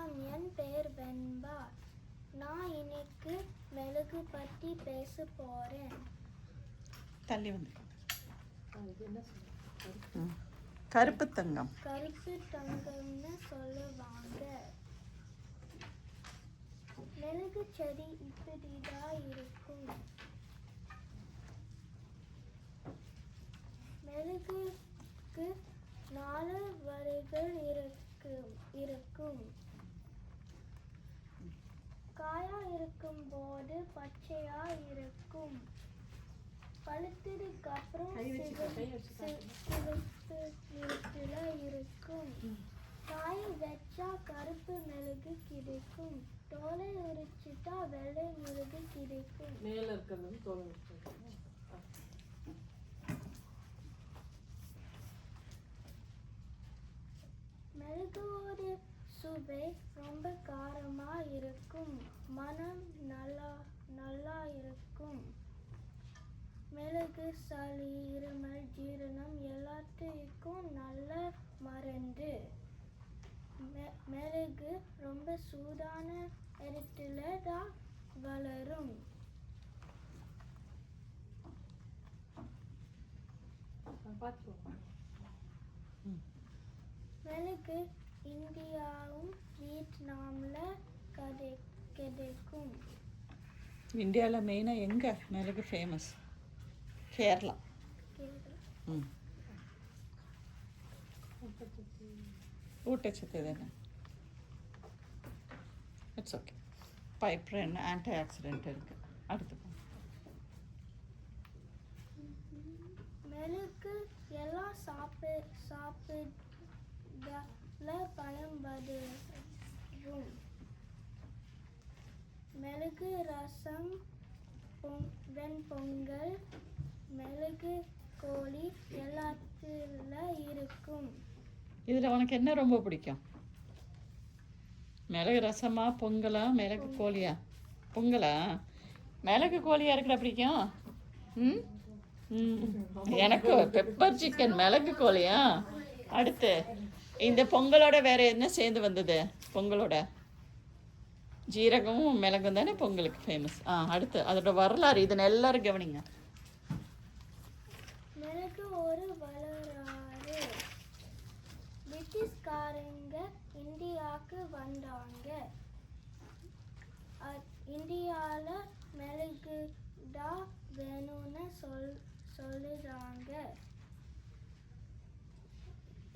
வணக்கம், என் பெயர் வெண்பா. நான் இன்னைக்கு மெழுகு பற்றி பேச போறேன். தள்ளி வந்து கருப்பு தங்கம். கருப்பு தங்கம்னு சொல்லுவாங்க. மெழுகு செடி இப்படிதான் இருக்கும். மெழுகுக்கு 4 வரிகள் இருக்கும். காயா இருக்கும் போது பச்சையா இருக்கும். பழுத்ததுக்கு அப்புறம் சிவப்பு நிறத்துல இருக்கும். காய வச்சா கருப்பு மெழுகு கிடைக்கும். தோலை உரிச்சிட்டா வெள்ளை மெழுகு கிடைக்கும். மேல இருக்கிறது தோலை மெழுகோட சுவை ரொம்ப காரமா இருக்கும். மனம் நல்லா இருக்கும். மெழுகு சளி, இருமல், ஜீரணம் எல்லாத்துக்கும் நல்ல மருந்து. மெழுகு ரொம்ப சூடான இடத்துல தான் வளரும். மெழுகு இந்தியாவும் வியட்நாம்ல கிடைக்கும். இந்தியாவில் மெயினாக எங்கே மிளகு ஃபேமஸ்? கேரளா. ஊட்டச்சத்து தானே. It's okay. பைப்ரன் ஆன்டி ஆக்சிடென்ட் இருக்கு. அடுத்து மெழுகு எல்லாம் சாப்பிட பயன்படும். மெழுகு ரசம், வெண்பொங்கல், மெழுகு கோழி எல்லாத்துல இருக்கும். இதில் உனக்கு என்ன ரொம்ப பிடிக்கும்? மிளகு ரசமா, பொங்கலா, மிளகு கோழியா? பொங்கலா? மிளகு கோழியா இருக்கிற பிடிக்கும். எனக்கு பெப்பர் சிக்கன், மிளகு கோழியா. அடுத்து இந்த பொங்கலோட வேற என்ன சேர்ந்து வந்தது? பொங்கலோட ஜீரகமும் மிளகும் தானே பொங்கலுக்கு ஃபேமஸ். அடுத்து அதோட வரலாறு இதை எல்லாரும் கவனிங்க. மெழுகு ஒரு வரலாறு. பிரிட்டிஷ்காரங்க இந்தியாவுக்கு வந்தாங்க. இந்தியாவில் மெழுகு தான் வேணும்னு சொல்லுறாங்க.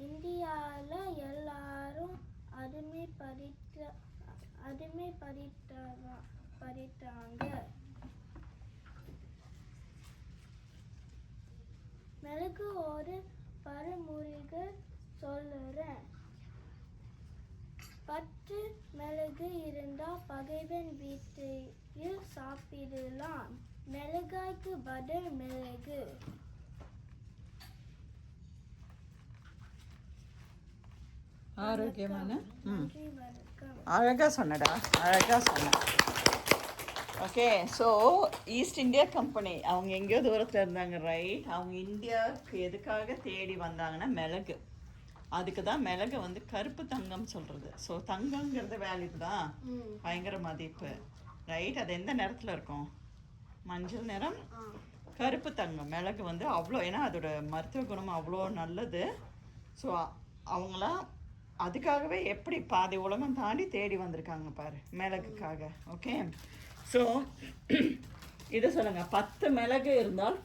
இந்தியாவில் எல்லாரும் அடிமைப்படுத்தாங்க. மெழுகு ஒரு பழமொழிக்கு சொல்லுறேன். 10 மிளகு இருந்தா பகைவன் வீட்டில் சாப்பிடலாம். மிளகாய்க்கு பதில் மிளகு. ஆரோக்கியமான வணக்கம். அழகாக சொன்னடா, அழகாக சொன்ன. Okay, so East India Company அவங்க எங்கேயோ தூரத்தில் இருந்தாங்க, ரைட்? அவங்க இந்தியாவுக்கு எதுக்காக தேடி வந்தாங்கன்னா மிளகு. அதுக்கு தான் மிளகு வந்து கருப்பு தங்கம் சொல்கிறது. ஸோ தங்கங்கிறது வேல்யூ தான், பயங்கர மதிப்பு, ரைட்? அது எந்த நிறத்தில் இருக்கும்? மஞ்சள் நிறம். கருப்பு தங்கம் மிளகு வந்து அவ்வளோ, ஏன்னா அதோட மருத்துவ குணம் அவ்வளோ நல்லது. ஸோ அவங்களாம் அதுக்காகவே எப்படி பாதி உலகம் தாண்டி தேடி வந்திருக்காங்க பாரு மிளகுக்காக. ஓகே, ஸோ இதை சொல்லுங்க. 10 மிளகு இருந்தால்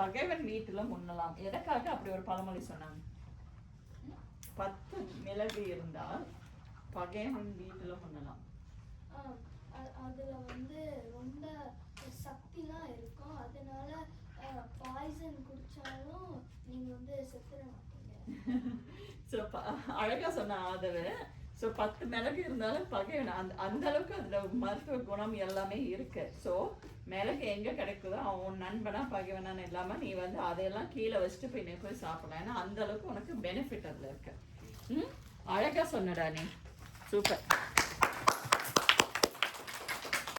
பகைவன் வீட்டில் முன்னலாம். எதற்காக அப்படி ஒரு பழமொழி சொன்னாங்க? 10 மிளகு இருந்தால் பகைவன் வீட்டில் முன்னலாம். அதுல வந்து ரொம்ப சக்திலாம் இருக்கும். அதனால பாய்சன் குடிச்சாலும் நீங்க வந்து செத்துற மாட்டீங்க. ஸோ அழகா சொன்ன ஆதரவு. ஸோ 10 மிளகு இருந்தாலும் பகைவன் அந்த அளவுக்கு அதில் மருத்துவ குணம் எல்லாமே இருக்கு. ஸோ மிளகு எங்கே கிடைக்குதோ அவன் நண்பனா பகைவனான்னு இல்லாமல் நீ வந்து அதையெல்லாம் கீழே வச்சுட்டு போய் சாப்பிடலாம். ஏன்னா அந்த அளவுக்கு உனக்கு பெனிஃபிட் அதில் இருக்கு. அழகா சொன்னடா நீ, சூப்பர்.